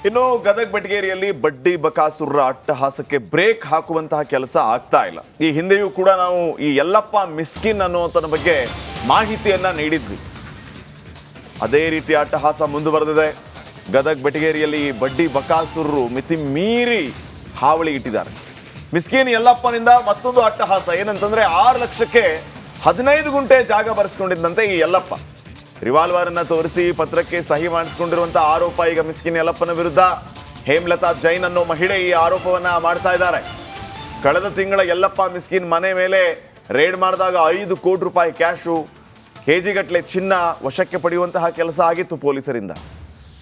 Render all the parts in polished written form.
ಇನ್ನು ಗದಗ ಬೆಟಗೇರಿಯಲ್ಲಿ ಬಡ್ಡಿ ಬಕಾಸುರರ ಅಟ್ಟಹಾಸಕ್ಕೆ ಬ್ರೇಕ್ ಹಾಕುವಂತಹ ಕೆಲಸ ಆಗ್ತಾ ಇಲ್ಲ. ಈ ಹಿಂದೆಯೂ ಕೂಡ ನಾವು ಈ ಯಲ್ಲಪ್ಪ ಮಿಸ್ಕಿನ್ ಅನ್ನುವಂಥದ್ರ ಬಗ್ಗೆ ಮಾಹಿತಿಯನ್ನ ನೀಡಿದ್ವಿ. ಅದೇ ರೀತಿ ಅಟ್ಟಹಾಸ ಮುಂದುವರೆದಿದೆ. ಗದಗ ಬೆಟಗೇರಿಯಲ್ಲಿ ಬಡ್ಡಿ ಬಕಾಸುರರು ಮಿತಿ ಮೀರಿ ಹಾವಳಿ ಇಟ್ಟಿದ್ದಾರೆ. ಮಿಸ್ಕಿನ್ ಯಲ್ಲಪ್ಪನಿಂದ ಮತ್ತೊಂದು ಅಟ್ಟಹಾಸ ಏನಂತಂದ್ರೆ 6 ಲಕ್ಷಕ್ಕೆ 15 ಗುಂಟೆ ಜಾಗ ಬರೆಸ್ಕೊಂಡಿದ್ದಂತೆ ಈ ಯಲ್ಲಪ್ಪ. ರಿವಾಲ್ವರ್ ಅನ್ನ ತೋರಿಸಿ ಪತ್ರಕ್ಕೆ ಸಹಿ ಮಾಡಿಸಿಕೊಂಡಿರುವಂತಹ ಆರೋಪ ಈಗ ಮಿಸ್ಕಿನ್ ಯಲ್ಲಪ್ಪನ ವಿರುದ್ಧ. ಹೇಮಲತಾ ಜೈನ್ ಅನ್ನೋ ಮಹಿಳೆ ಈ ಆರೋಪವನ್ನ ಮಾಡ್ತಾ ಇದ್ದಾರೆ. ಕಳೆದ ತಿಂಗಳ ಯಲ್ಲಪ್ಪ ಮಿಸ್ಕಿನ್ ಮನೆ ಮೇಲೆ ರೇಡ್ ಮಾಡಿದಾಗ 5 ಕೋಟಿ ರೂಪಾಯಿ ಕ್ಯಾಶು, ಕೆಜಿಗಟ್ಟಲೆ ಚಿನ್ನ ವಶಕ್ಕೆ ಪಡೆಯುವಂತಹ ಕೆಲಸ ಆಗಿತ್ತು ಪೊಲೀಸರಿಂದ.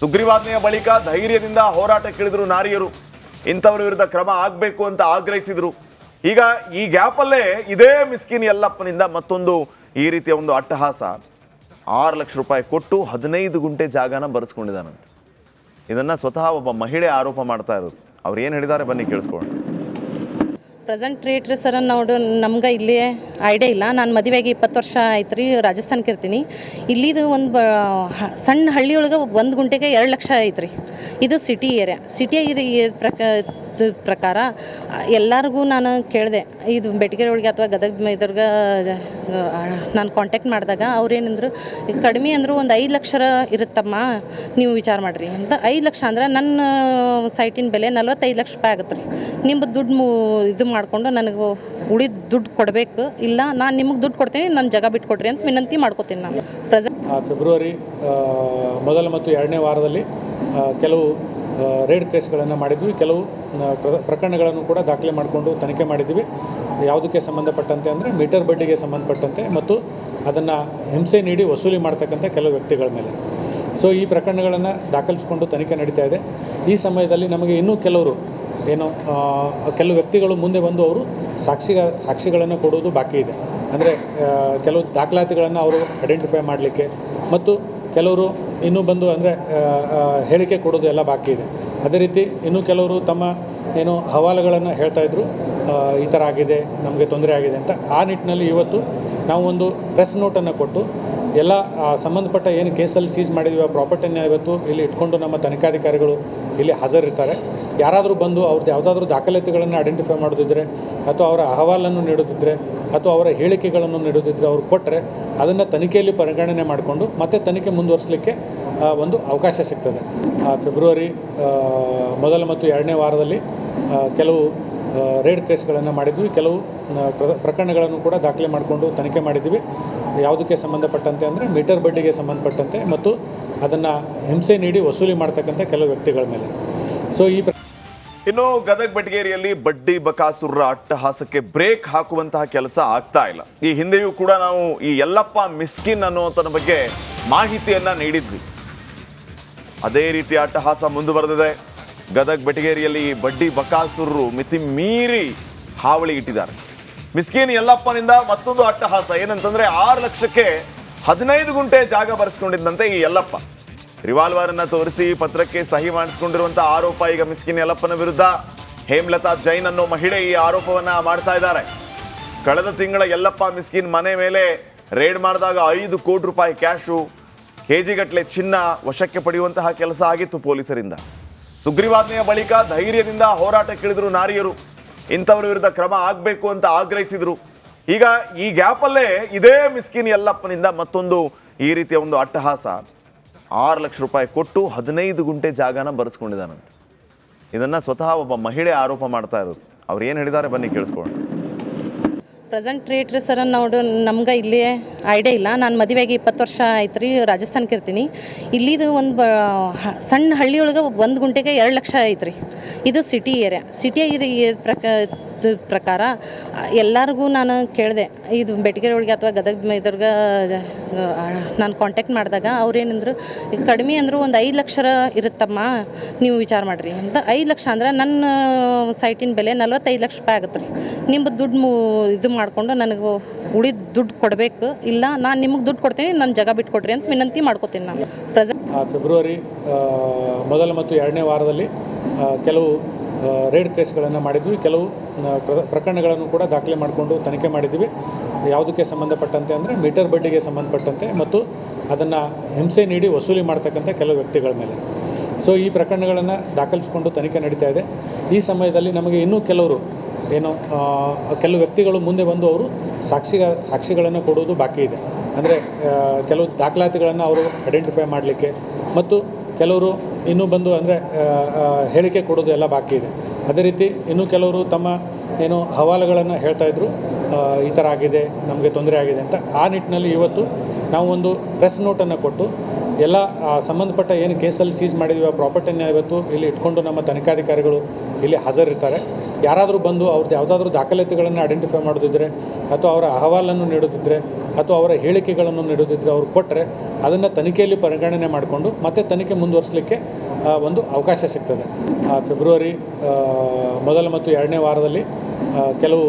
ಸುಗ್ರೀವಾಜ್ಞೆಯ ಬಳಿಕ ಧೈರ್ಯದಿಂದ ಹೋರಾಟಕ್ಕಿಳಿದ್ರು ನಾರಿಯರು. ಇಂಥವರ ವಿರುದ್ಧ ಕ್ರಮ ಆಗಬೇಕು ಅಂತ ಆಗ್ರಹಿಸಿದ್ರು. ಈಗ ಈ ಗ್ಯಾಪಲ್ಲೇ ಇದೇ ಮಿಸ್ಕಿನ್ ಯಲ್ಲಪ್ಪನಿಂದ ಮತ್ತೊಂದು ಈ ರೀತಿಯ ಒಂದು ಅಟ್ಟಹಾಸ. 6 ಲಕ್ಷ ರೂಪಾಯಿ ಕೊಟ್ಟು 15 ಗುಂಟೆ ಜಾಗನ ಬರೆಸ್ಕೊಂಡಿದ್ದಾನಂತೆ. ಇದನ್ನ ಸ್ವತಃ ಒಬ್ಬ ಮಹಿಳೆ ಆರೋಪ ಮಾಡ್ತಾ ಇರೋದು. ಅವ್ರು ಏನು ಹೇಳಿದ್ದಾರೆ ಬನ್ನಿ ಕೇಳಿಸ್ಕೊಳ್ಳೋಣ. ಪ್ರೆಸೆಂಟ್ ರೇಟ್ ರೀ ಸರ್, ನಾವು ನಮ್ಗೆ ಇಲ್ಲಿ ಐಡಿಯಾ ಇಲ್ಲ. ನಾನು ಮದುವೆಗೆ 20 ವರ್ಷ ಆಯ್ತು ರೀ, ರಾಜಸ್ಥಾನಕ್ಕೆ ಇರ್ತೀನಿ. ಇಲ್ಲಿದು ಒಂದು ಸಣ್ಣ ಹಳ್ಳಿಯೊಳಗೆ 1 ಗುಂಟೆಗೆ 2 ಲಕ್ಷ ಐತೆ ರೀ. ಇದು ಸಿಟಿ ಏರಿಯಾ. ಸಿಟಿ ಪ್ರಕಾರ ಎಲ್ಲರಿಗೂ ನಾನು ಕೇಳಿದೆ, ಇದು ಬೆಟಗೇರಿ ಒಳಗೆ ಅಥವಾ ಗದಗ ಇದ್ರಿಗೆ ನಾನು ಕಾಂಟ್ಯಾಕ್ಟ್ ಮಾಡಿದಾಗ ಅವ್ರೇನಂದ್ರು, ಕಡಿಮೆ ಅಂದರೂ ಒಂದು 5 ಲಕ್ಷ ಇರುತ್ತಮ್ಮ, ನೀವು ವಿಚಾರ ಮಾಡಿರಿ ಅಂತ. 5 ಲಕ್ಷ ಅಂದ್ರೆ ನನ್ನ ಸೈಟಿನ ಬೆಲೆ 45 ಲಕ್ಷ ರೂಪಾಯಿ ಆಗುತ್ತೆ ರೀ. ನಿಮ್ಮ ದುಡ್ಡು ಇದು ಮಾಡಿಕೊಂಡು ನನಗೆ ಉಳಿದ ದುಡ್ಡು ಕೊಡಬೇಕು, ಇಲ್ಲ ನಾನು ನಿಮಗೆ ದುಡ್ಡು ಕೊಡ್ತೀನಿ, ನನ್ನ ಜಾಗ ಬಿಟ್ಕೊಡ್ರಿ ಅಂತ ವಿನಂತಿ ಮಾಡ್ಕೋತೀನಿ ನಾನು. ಫೆಬ್ರವರಿ ಮೊದಲ ಮತ್ತು 2ನೇ ವಾರದಲ್ಲಿ ಕೆಲವು ರೇಡ್ ಕೇಸ್ಗಳನ್ನು ಮಾಡಿದ್ವಿ. ಕೆಲವು ಪ್ರಕರಣಗಳನ್ನು ಕೂಡ ದಾಖಲೆ ಮಾಡಿಕೊಂಡು ತನಿಖೆ ಮಾಡಿದ್ವಿ. ಯಾವುದಕ್ಕೆ ಸಂಬಂಧಪಟ್ಟಂತೆ ಅಂದರೆ ಮೀಟರ್ ಬಡ್ಡಿಗೆ ಸಂಬಂಧಪಟ್ಟಂತೆ ಮತ್ತು ಅದನ್ನು ಹಿಂಸೆ ನೀಡಿ ವಸೂಲಿ ಮಾಡ್ತಕ್ಕಂಥ ಕೆಲವು ವ್ಯಕ್ತಿಗಳ ಮೇಲೆ. ಸೊ ಈ ಪ್ರಕರಣಗಳನ್ನು ದಾಖಲಿಸಿಕೊಂಡು ತನಿಖೆ ನಡೀತಾ ಇದೆ. ಈ ಸಮಯದಲ್ಲಿ ನಮಗೆ ಇನ್ನೂ ಕೆಲವರು ಕೆಲವು ವ್ಯಕ್ತಿಗಳು ಮುಂದೆ ಬಂದು ಅವರು ಸಾಕ್ಷಿಗಳನ್ನು ಕೊಡುವುದು ಬಾಕಿ ಇದೆ. ಅಂದರೆ ಕೆಲವು ದಾಖಲಾತಿಗಳನ್ನು ಅವರು ಐಡೆಂಟಿಫೈ ಮಾಡಲಿಕ್ಕೆ ಮತ್ತು ಕೆಲವರು ಇನ್ನೂ ಬಂದು ಅಂದರೆ ಹೇಳಿಕೆ ಕೊಡೋದು ಎಲ್ಲ ಬಾಕಿ ಇದೆ. ಅದೇ ರೀತಿ ಇನ್ನೂ ಕೆಲವರು ತಮ್ಮ ಹವಾಲುಗಳನ್ನು ಹೇಳ್ತಾಯಿದ್ರು, ಈ ಥರ ಆಗಿದೆ, ನಮಗೆ ತೊಂದರೆ ಆಗಿದೆ ಅಂತ. ಆ ನಿಟ್ಟಿನಲ್ಲಿ ಇವತ್ತು ನಾವು ಒಂದು ಪ್ರೆಸ್ ನೋಟನ್ನು ಕೊಟ್ಟು ಎಲ್ಲ ಸಂಬಂಧಪಟ್ಟ ಏನು ಕೇಸಲ್ಲಿ ಸೀಸ್ ಮಾಡಿದ್ವಿ ಆ ಪ್ರಾಪರ್ಟಿನ ಇವತ್ತು ಇಲ್ಲಿ ಇಟ್ಕೊಂಡು ನಮ್ಮ ತನಿಖಾಧಿಕಾರಿಗಳು ಇಲ್ಲಿ ಹಾಜರಿರ್ತಾರೆ. ಯಾರಾದರೂ ಬಂದು ಅವ್ರದ್ದು ಯಾವುದಾದ್ರೂ ದಾಖಲಾತಿಗಳನ್ನು ಐಡೆಂಟಿಫೈ ಮಾಡೋದಿದ್ದರೆ ಅಥವಾ ಅವರ ಅಹವಾಲನ್ನು ನೀಡೋದಿದ್ದರೆ ಅಥವಾ ಅವರ ಹೇಳಿಕೆಗಳನ್ನು ನೀಡೋದಿದ್ದರೆ ಅವ್ರು ಕೊಟ್ಟರೆ ಅದನ್ನು ತನಿಖೆಯಲ್ಲಿ ಪರಿಗಣನೆ ಮಾಡಿಕೊಂಡು ಮತ್ತೆ ತನಿಖೆ ಮುಂದುವರಿಸಲಿಕ್ಕೆ ಒಂದು ಅವಕಾಶ ಸಿಗ್ತದೆ. ಫೆಬ್ರವರಿ ಮೊದಲ ಮತ್ತು 2ನೇ ವಾರದಲ್ಲಿ ಕೆಲವು ರೇಡ್ ಕೇಸ್ಗಳನ್ನು ಮಾಡಿದ್ವಿ. ಕೆಲವು ಪ್ರಕರಣಗಳನ್ನು ಕೂಡ ದಾಖಲೆ ಮಾಡಿಕೊಂಡು ತನಿಖೆ ಮಾಡಿದ್ವಿ. ಯಾವುದಕ್ಕೆ ಸಂಬಂಧಪಟ್ಟಂತೆ ಅಂದರೆ ಮೀಟರ್ ಬಡ್ಡಿಗೆ ಸಂಬಂಧಪಟ್ಟಂತೆ ಮತ್ತು ಅದನ್ನು ಹಿಂಸೆ ನೀಡಿ ವಸೂಲಿ ಮಾಡ್ತಕ್ಕಂಥ ಕೆಲವು ವ್ಯಕ್ತಿಗಳ ಮೇಲೆ. ಸೊ ಇನ್ನು ಗದಗ ಬೆಟಗೇರಿಯಲ್ಲಿ ಬಡ್ಡಿ ಬಕಾಸುರರ ಅಟ್ಟಹಾಸಕ್ಕೆ ಬ್ರೇಕ್ ಹಾಕುವಂತಹ ಕೆಲಸ ಆಗ್ತಾ ಇಲ್ಲ. ಈ ಹಿಂದೆಯೂ ಕೂಡ ನಾವು ಈ ಯಲ್ಲಪ್ಪ ಮಿಸ್ಕಿನ್ ಅನ್ನುವಂಥದ್ರ ಬಗ್ಗೆ ಮಾಹಿತಿಯನ್ನ ನೀಡಿದ್ವಿ. ಅದೇ ರೀತಿ ಅಟ್ಟಹಾಸ ಮುಂದುವರೆದಿದೆ. ಗದಗ ಬೆಟಗೇರಿಯಲ್ಲಿ ಬಡ್ಡಿ ಬಕಾಸುರರು ಮಿತಿ ಮೀರಿ ಹಾವಳಿ ಇಟ್ಟಿದ್ದಾರೆ. ಮಿಸ್ಕಿನ್ ಯಲ್ಲಪ್ಪನಿಂದ ಮತ್ತೊಂದು ಅಟ್ಟಹಾಸ ಏನಂತಂದ್ರೆ 6 ಲಕ್ಷಕ್ಕೆ 15 ಗುಂಟೆ ಜಾಗ ಬರೆಸ್ಕೊಂಡಿದ್ದಂತೆ ಈ ಯಲ್ಲಪ್ಪ. ರಿವಾಲ್ವರ್ ಅನ್ನ ತೋರಿಸಿ ಪತ್ರಕ್ಕೆ ಸಹಿ ಮಾಡಿಸಿಕೊಂಡಿರುವಂತಹ ಆರೋಪ ಈಗ ಮಿಸ್ಕಿನ್ ಯಲ್ಲಪ್ಪನ ವಿರುದ್ಧ. ಹೇಮಲತಾ ಜೈನ್ ಅನ್ನೋ ಮಹಿಳೆ ಈ ಆರೋಪವನ್ನ ಮಾಡ್ತಾ ಇದ್ದಾರೆ. ಕಳೆದ ತಿಂಗಳ ಯಲ್ಲಪ್ಪ ಮಿಸ್ಕಿನ್ ಮನೆ ಮೇಲೆ ರೇಡ್ ಮಾಡಿದಾಗ 5 ಕೋಟಿ ರೂಪಾಯಿ ಕ್ಯಾಶು, ಕೆಜಿಗಟ್ಟಲೆ ಚಿನ್ನ ವಶಕ್ಕೆ ಪಡೆಯುವಂತಹ ಕೆಲಸ ಆಗಿತ್ತು ಪೊಲೀಸರಿಂದ. ಸುಗ್ರೀವಾಜ್ಞೆಯ ಬಳಿಕ ಧೈರ್ಯದಿಂದ ಹೋರಾಟಕ್ಕಿಳಿದ್ರು ನಾರಿಯರು. ಇಂಥವರ ವಿರುದ್ಧ ಕ್ರಮ ಆಗಬೇಕು ಅಂತ ಆಗ್ರಹಿಸಿದ್ರು. ಈಗ ಈ ಗ್ಯಾಪಲ್ಲೇ ಇದೇ ಮಿಸ್ಕಿನ್ ಯಲ್ಲಪ್ಪನಿಂದ ಮತ್ತೊಂದು ಈ ರೀತಿಯ ಒಂದು ಅಟ್ಟಹಾಸ. 6 ಲಕ್ಷ ರೂಪಾಯಿ ಕೊಟ್ಟು 15 ಗುಂಟೆ ಜಾಗನ ಬರೆಸ್ಕೊಂಡಿದ್ದಾನಂತೆ. ಇದನ್ನ ಸ್ವತಃ ಒಬ್ಬ ಮಹಿಳೆ ಆರೋಪ ಮಾಡ್ತಾ ಇರೋದು. ಅವ್ರು ಏನು ಹೇಳಿದ್ದಾರೆ ಬನ್ನಿ ಕೇಳಿಸ್ಕೊಳ್ಳೋಣ. ಪ್ರೆಸೆಂಟ್ ರೇಟ್ ರೀ ಸರ್, ನಾವು ನಮ್ಗೆ ಇಲ್ಲಿ ಐಡಿಯಾ ಇಲ್ಲ. ನಾನು ಮದುವೆಗೆ 20 ವರ್ಷ ಆಯ್ತು ರೀ, ರಾಜಸ್ಥಾನಕ್ಕೆ ಇರ್ತೀನಿ. ಇಲ್ಲಿದು ಒಂದು ಸಣ್ಣ ಹಳ್ಳಿಯೊಳಗೆ 1 ಗುಂಟೆಗೆ 2 ಲಕ್ಷ ಐತೆ ರೀ. ಇದು ಸಿಟಿ ಏರಿಯಾ. ಸಿಟಿ ಪ್ರಕಾರ ಎಲ್ಲರಿಗೂ ನಾನು ಕೇಳಿದೆ, ಇದು ಬೆಟಗೇರಿ ಒಳಗೆ ಅಥವಾ ಗದಗ ಇದ್ರಿಗೆ ನಾನು ಕಾಂಟ್ಯಾಕ್ಟ್ ಮಾಡಿದಾಗ ಅವ್ರೇನಂದ್ರು, ಕಡಿಮೆ ಅಂದರೂ ಒಂದು 5 ಲಕ್ಷ ಇರುತ್ತಮ್ಮ, ನೀವು ವಿಚಾರ ಮಾಡಿರಿ ಅಂತ. 5 ಲಕ್ಷ ಅಂದ್ರೆ ನನ್ನ ಸೈಟಿನ ಬೆಲೆ 45 ಲಕ್ಷ ರೂಪಾಯಿ ಆಗುತ್ತೆ ರೀ. ನಿಮ್ಮ ದುಡ್ಡು ಇದು ಮಾಡಿಕೊಂಡು ನನಗೆ ಉಳಿದ ದುಡ್ಡು ಕೊಡಬೇಕು, ಇಲ್ಲ ನಾನು ನಿಮಗೆ ದುಡ್ಡು ಕೊಡ್ತೀನಿ, ನನ್ನ ಜಾಗ ಬಿಟ್ಕೊಡ್ರಿ ಅಂತ ವಿನಂತಿ ಮಾಡ್ಕೋತೀನಿ ನಾನು. ಫೆಬ್ರವರಿ ಮೊದಲ ಮತ್ತು 2ನೇ ವಾರದಲ್ಲಿ ಕೆಲವು ರೇಡ್ ಕೇಸ್ಗಳನ್ನು ಮಾಡಿದ್ವಿ. ಕೆಲವು ಪ್ರಕರಣಗಳನ್ನು ಕೂಡ ದಾಖಲೆ ಮಾಡಿಕೊಂಡು ತನಿಖೆ ಮಾಡಿದ್ವಿ. ಯಾವುದಕ್ಕೆ ಸಂಬಂಧಪಟ್ಟಂತೆ ಅಂದರೆ ಮೀಟರ್ ಬಡ್ಡಿಗೆ ಸಂಬಂಧಪಟ್ಟಂತೆ ಮತ್ತು ಅದನ್ನು ಹಿಂಸೆ ನೀಡಿ ವಸೂಲಿ ಮಾಡ್ತಕ್ಕಂಥ ಕೆಲವು ವ್ಯಕ್ತಿಗಳ ಮೇಲೆ. ಸೊ ಈ ಪ್ರಕರಣಗಳನ್ನು ದಾಖಲಿಸಿಕೊಂಡು ತನಿಖೆ ನಡೀತಾ ಇದೆ. ಈ ಸಮಯದಲ್ಲಿ ನಮಗೆ ಇನ್ನೂ ಕೆಲವರು ಕೆಲವು ವ್ಯಕ್ತಿಗಳು ಮುಂದೆ ಬಂದು ಅವರು ಸಾಕ್ಷಿಗಳನ್ನು ಕೊಡುವುದು ಬಾಕಿ ಇದೆ. ಅಂದರೆ ಕೆಲವು ದಾಖಲಾತಿಗಳನ್ನು ಅವರು ಐಡೆಂಟಿಫೈ ಮಾಡಲಿಕ್ಕೆ ಮತ್ತು ಕೆಲವರು ಇನ್ನೂ ಬಂದು ಅಂದರೆ ಹೇಳಿಕೆ ಕೊಡೋದು ಎಲ್ಲ ಬಾಕಿ ಇದೆ. ಅದೇ ರೀತಿ ಇನ್ನೂ ಕೆಲವರು ತಮ್ಮ ಹವಾಲುಗಳನ್ನು ಹೇಳ್ತಾಯಿದ್ರು, ಈ ಥರ ಆಗಿದೆ, ನಮಗೆ ತೊಂದರೆ ಆಗಿದೆ ಅಂತ. ಆ ನಿಟ್ಟಿನಲ್ಲಿ ಇವತ್ತು ನಾವು ಒಂದು ಪ್ರೆಸ್ ನೋಟನ್ನು ಕೊಟ್ಟು ಎಲ್ಲ ಸಂಬಂಧಪಟ್ಟ ಏನು ಕೇಸಲ್ಲಿ ಸೀಸ್ ಮಾಡಿದ್ವಿ ಆ ಪ್ರಾಪರ್ಟಿನ ಇವತ್ತು ಇಲ್ಲಿ ಇಟ್ಕೊಂಡು ನಮ್ಮ ತನಿಖಾಧಿಕಾರಿಗಳು ಇಲ್ಲಿ ಹಾಜರಿರ್ತಾರೆ. ಯಾರಾದರೂ ಬಂದು ಅವ್ರದ್ದು ಯಾವುದಾದ್ರೂ ದಾಖಲಾತಿಗಳನ್ನು ಐಡೆಂಟಿಫೈ ಮಾಡೋದಿದ್ದರೆ ಅಥವಾ ಅವರ ಅಹವಾಲನ್ನು ನೀಡೋದಿದ್ದರೆ ಅಥವಾ ಅವರ ಹೇಳಿಕೆಗಳನ್ನು ನೀಡೋದಿದ್ದರೆ ಅವ್ರು ಕೊಟ್ಟರೆ ಅದನ್ನು ತನಿಖೆಯಲ್ಲಿ ಪರಿಗಣನೆ ಮಾಡಿಕೊಂಡು ಮತ್ತೆ ತನಿಖೆ ಮುಂದುವರಿಸಲಿಕ್ಕೆ ಒಂದು ಅವಕಾಶ ಸಿಗ್ತದೆ. ಫೆಬ್ರವರಿ ಮೊದಲ ಮತ್ತು ಎರಡನೇ ವಾರದಲ್ಲಿ ಕೆಲವು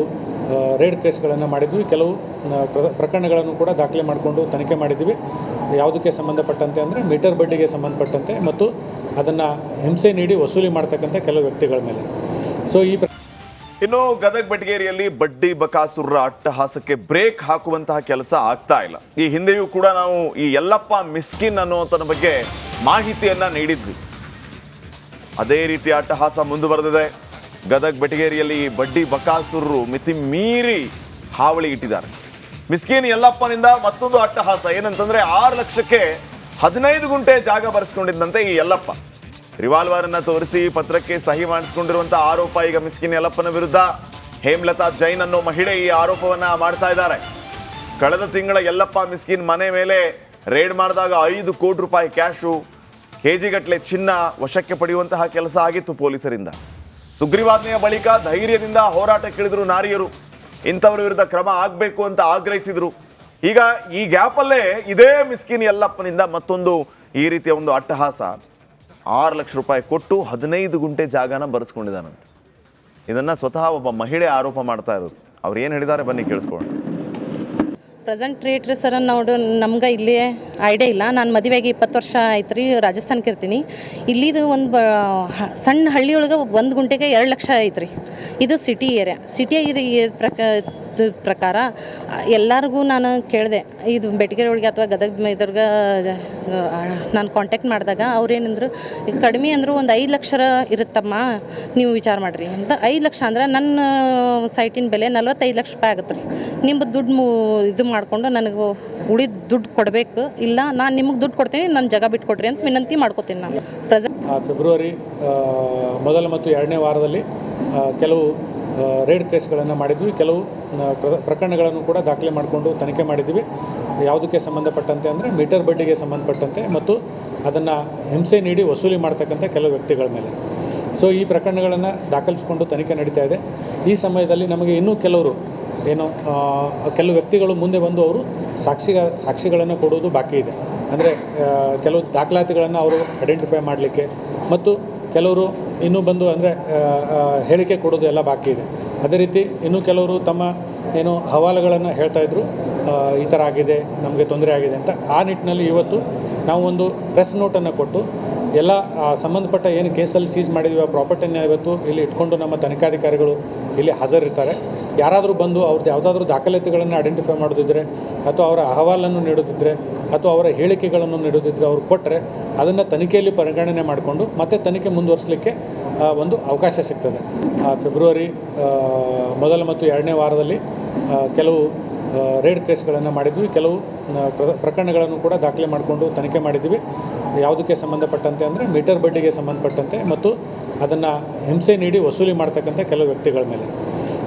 ರೇಡ್ ಕೇಸ್ಗಳನ್ನು ಮಾಡಿದ್ವಿ, ಕೆಲವು ಪ್ರಕರಣಗಳನ್ನು ಕೂಡ ದಾಖಲೆ ಮಾಡಿಕೊಂಡು ತನಿಖೆ ಮಾಡಿದ್ವಿ. ಯಾವುದಕ್ಕೆ ಸಂಬಂಧಪಟ್ಟಂತೆ ಅಂದರೆ ಮೀಟರ್ ಬಡ್ಡಿಗೆ ಸಂಬಂಧಪಟ್ಟಂತೆ ಮತ್ತು ಅದನ್ನು ಹಿಂಸೆ ನೀಡಿ ವಸೂಲಿ ಮಾಡ್ತಕ್ಕಂಥ ಕೆಲವು ವ್ಯಕ್ತಿಗಳ ಮೇಲೆ. ಸೊ ಇನ್ನು ಗದಗ ಬೆಟಗೇರಿಯಲ್ಲಿ ಬಡ್ಡಿ ಬಕಾಸುರರ ಅಟ್ಟಹಾಸಕ್ಕೆ ಬ್ರೇಕ್ ಹಾಕುವಂತಹ ಕೆಲಸ ಆಗ್ತಾ ಇಲ್ಲ. ಈ ಹಿಂದೆಯೂ ಕೂಡ ನಾವು ಈ ಯಲ್ಲಪ್ಪ ಮಿಸ್ಕಿನ್ ಅನ್ನುವಂಥದ್ರ ಬಗ್ಗೆ ಮಾಹಿತಿಯನ್ನ ನೀಡಿದ್ವಿ. ಅದೇ ರೀತಿ ಅಟ್ಟಹಾಸ ಮುಂದುವರೆದಿದೆ. ಗದಗ ಬೆಟಗೇರಿಯಲ್ಲಿ ಬಡ್ಡಿ ಬಕಾಸುರರು ಮಿತಿ ಮೀರಿ ಹಾವಳಿ ಇಟ್ಟಿದ್ದಾರೆ. ಮಿಸ್ಕಿನ್ ಯಲ್ಲಪ್ಪನಿಂದ ಮತ್ತೊಂದು ಅಟ್ಟಹಾಸ ಏನಂತಂದ್ರೆ 6 ಲಕ್ಷಕ್ಕೆ 15 ಗುಂಟೆ ಜಾಗ ಬರೆಸ್ಕೊಂಡಿದ್ದಂತೆ ಈ ಯಲ್ಲಪ್ಪ. ರಿವಾಲ್ವರ್ ಅನ್ನ ತೋರಿಸಿ ಪತ್ರಕ್ಕೆ ಸಹಿ ಮಾಡಿಸಿಕೊಂಡಿರುವಂತಹ ಆರೋಪ ಈಗ ಮಿಸ್ಕಿನ್ ಯಲ್ಲಪ್ಪನ ವಿರುದ್ಧ. ಹೇಮಲತಾ ಜೈನ್ ಅನ್ನೋ ಮಹಿಳೆ ಈ ಆರೋಪವನ್ನ ಮಾಡ್ತಾ ಇದ್ದಾರೆ. ಕಳೆದ ತಿಂಗಳ ಯಲ್ಲಪ್ಪ ಮಿಸ್ಕಿನ್ ಮನೆ ಮೇಲೆ ರೇಡ್ ಮಾಡಿದಾಗ 5 ಕೋಟಿ ರೂಪಾಯಿ ಕ್ಯಾಶು, ಕೆಜಿಗಟ್ಟಲೆ ಚಿನ್ನ ವಶಕ್ಕೆ ಪಡೆಯುವಂತಹ ಕೆಲಸ ಆಗಿತ್ತು ಪೊಲೀಸರಿಂದ. ಸುಗ್ರೀವಾಜ್ಞೆಯ ಬಳಿಕ ಧೈರ್ಯದಿಂದ ಹೋರಾಟಕ್ಕಿಳಿದ್ರು ನಾರಿಯರು. ಇಂಥವರ ವಿರುದ್ಧ ಕ್ರಮ ಆಗಬೇಕು ಅಂತ ಆಗ್ರಹಿಸಿದ್ರು. ಈಗ ಈ ಗ್ಯಾಪಲ್ಲೇ ಇದೇ ಮಿಸ್ಕಿನ್ ಯಲ್ಲಪ್ಪನಿಂದ ಮತ್ತೊಂದು ಈ ರೀತಿಯ ಒಂದು ಅಟ್ಟಹಾಸ. 6 ಲಕ್ಷ ರೂಪಾಯಿ ಕೊಟ್ಟು 15 ಗುಂಟೆ ಜಾಗನ ಬರೆಸ್ಕೊಂಡಿದ್ದಾನಂತೆ. ಇದನ್ನ ಸ್ವತಃ ಒಬ್ಬ ಮಹಿಳೆ ಆರೋಪ ಮಾಡ್ತಾ ಇರೋದು. ಅವ್ರು ಏನು ಹೇಳಿದ್ದಾರೆ ಬನ್ನಿ ಕೇಳಿಸ್ಕೊಳ್ಳೋಣ. ಪ್ರೆಸೆಂಟ್ ರೇಟ್ ರೀ ಸರ್, ನಮ್ಗೆ ಇಲ್ಲಿ ಐಡಿಯಾ ಇಲ್ಲ. ನಾನು ಮದುವೆಗೆ 20 ವರ್ಷ ಆಯ್ತು ರೀ, ರಾಜಸ್ಥಾನಕ್ಕೆ ಇರ್ತೀನಿ. ಇಲ್ಲಿದು ಒಂದು ಸಣ್ಣ ಹಳ್ಳಿಯೊಳಗೆ 1 ಗುಂಟೆಗೆ 2 ಲಕ್ಷ ಐತ್ರಿ. ಇದು ಸಿಟಿ ಏರಿಯಾ. ಸಿಟಿ ಪ್ರಕಾರ ಎಲ್ಲರಿಗೂ ನಾನು ಕೇಳಿದೆ, ಇದು ಬೆಟಗೇರಿ ಒಳಗೆ ಅಥವಾ ಗದಗ ಇದ್ರಾಗ ನಾನು ಕಾಂಟ್ಯಾಕ್ಟ್ ಮಾಡಿದಾಗ ಅವ್ರೇನಂದ್ರು, ಕಡಿಮೆ ಅಂದರೂ ಒಂದು 5 ಲಕ್ಷ ಇರುತ್ತಮ್ಮ, ನೀವು ವಿಚಾರ ಮಾಡಿರಿ ಅಂತ. 5 ಲಕ್ಷ ಅಂದ್ರೆ ನನ್ನ ಸೈಟಿನ ಬೆಲೆ 45 ಲಕ್ಷ ರೂಪಾಯಿ ಆಗುತ್ತೆ ರೀ. ನಿಮ್ಮ ದುಡ್ಡು ಇದು ಮಾಡಿಕೊಂಡು ನನಗೆ ಉಳಿದ ದುಡ್ಡು ಕೊಡಬೇಕು, ಇಲ್ಲ ನಾನು ನಿಮಗೆ ದುಡ್ಡು ಕೊಡ್ತೀನಿ, ನನ್ನ ಜಾಗ ಬಿಟ್ಕೊಡ್ರಿ ಅಂತ ವಿನಂತಿ ಮಾಡ್ಕೋತೀನಿ ನಾನು. ಫೆಬ್ರವರಿ ಮೊದಲ ಮತ್ತು ಎರಡನೇ ವಾರದಲ್ಲಿ ಕೆಲವು ರೇಡ್ ಕೇಸ್ಗಳನ್ನು ಮಾಡಿದ್ವಿ, ಕೆಲವು ಪ್ರಕರಣಗಳನ್ನು ಕೂಡ ದಾಖಲೆ ಮಾಡಿಕೊಂಡು ತನಿಖೆ ಮಾಡಿದ್ವಿ. ಯಾವುದಕ್ಕೆ ಸಂಬಂಧಪಟ್ಟಂತೆ ಅಂದರೆ ಮೀಟರ್ ಬಡ್ಡಿಗೆ ಸಂಬಂಧಪಟ್ಟಂತೆ ಮತ್ತು ಅದನ್ನು ಹಿಂಸೆ ನೀಡಿ ವಸೂಲಿ ಮಾಡ್ತಕ್ಕಂಥ ಕೆಲವು ವ್ಯಕ್ತಿಗಳ ಮೇಲೆ. ಸೊ ಈ ಪ್ರಕರಣಗಳನ್ನು ದಾಖಲಿಸಿಕೊಂಡು ತನಿಖೆ ನಡೀತಾ ಇದೆ. ಈ ಸಮಯದಲ್ಲಿ ನಮಗೆ ಇನ್ನೂ ಕೆಲವರು ಕೆಲವು ವ್ಯಕ್ತಿಗಳು ಮುಂದೆ ಬಂದು ಅವರು ಸಾಕ್ಷಿಗಳನ್ನು ಕೊಡುವುದು ಬಾಕಿ ಇದೆ. ಅಂದರೆ ಕೆಲವು ದಾಖಲಾತಿಗಳನ್ನು ಅವರು ಐಡೆಂಟಿಫೈ ಮಾಡಲಿಕ್ಕೆ ಮತ್ತು ಕೆಲವರು ಇನ್ನೂ ಬಂದು ಅಂದರೆ ಹೇಳಿಕೆ ಕೊಡೋದು ಎಲ್ಲ ಬಾಕಿ ಇದೆ. ಅದೇ ರೀತಿ ಇನ್ನೂ ಕೆಲವರು ತಮ್ಮ ಹವಾಲುಗಳನ್ನು ಹೇಳ್ತಾಯಿದ್ರು, ಈ ಥರ ಆಗಿದೆ, ನಮಗೆ ತೊಂದರೆ ಆಗಿದೆ ಅಂತ. ಆ ನಿಟ್ಟಿನಲ್ಲಿ ಇವತ್ತು ನಾವು ಒಂದು ಪ್ರೆಸ್ ನೋಟನ್ನು ಕೊಟ್ಟು ಎಲ್ಲ ಸಂಬಂಧಪಟ್ಟ ಏನು ಕೇಸಲ್ಲಿ ಸೀಸ್ ಮಾಡಿದ್ವಿ ಆ ಪ್ರಾಪರ್ಟಿನ ಇವತ್ತು ಇಲ್ಲಿ ಇಟ್ಕೊಂಡು ನಮ್ಮ ತನಿಖಾಧಿಕಾರಿಗಳು ಇಲ್ಲಿ ಹಾಜರಿರ್ತಾರೆ. ಯಾರಾದರೂ ಬಂದು ಅವ್ರದ್ದು ಯಾವುದಾದ್ರೂ ದಾಖಲಾತಿಗಳನ್ನು ಐಡೆಂಟಿಫೈ ಮಾಡೋದಿದ್ದರೆ ಅಥವಾ ಅವರ ಅಹವಾಲನ್ನು ನೀಡೋದಿದ್ದರೆ ಅಥವಾ ಅವರ ಹೇಳಿಕೆಗಳನ್ನು ನೀಡೋದಿದ್ದರೆ ಅವ್ರು ಕೊಟ್ಟರೆ ಅದನ್ನು ತನಿಖೆಯಲ್ಲಿ ಪರಿಗಣನೆ ಮಾಡಿಕೊಂಡು ಮತ್ತೆ ತನಿಖೆ ಮುಂದುವರಿಸಲಿಕ್ಕೆ ಒಂದು ಅವಕಾಶ ಸಿಗ್ತದೆ. ಫೆಬ್ರವರಿ ಮೊದಲ ಮತ್ತು ಎರಡನೇ ವಾರದಲ್ಲಿ ಕೆಲವು ರೇಡ್ ಕೇಸ್ಗಳನ್ನು ಮಾಡಿದ್ವಿ, ಕೆಲವು ಪ್ರಕರಣಗಳನ್ನು ಕೂಡ ದಾಖಲೆ ಮಾಡಿಕೊಂಡು ತನಿಖೆ ಮಾಡಿದ್ವಿ. ಯಾವುದಕ್ಕೆ ಸಂಬಂಧಪಟ್ಟಂತೆ ಅಂದರೆ ಮೀಟರ್ ಬಡ್ಡಿಗೆ ಸಂಬಂಧಪಟ್ಟಂತೆ ಮತ್ತು ಅದನ್ನು ಹಿಂಸೆ ನೀಡಿ ವಸೂಲಿ ಮಾಡ್ತಕ್ಕಂಥ ಕೆಲವು ವ್ಯಕ್ತಿಗಳ ಮೇಲೆ.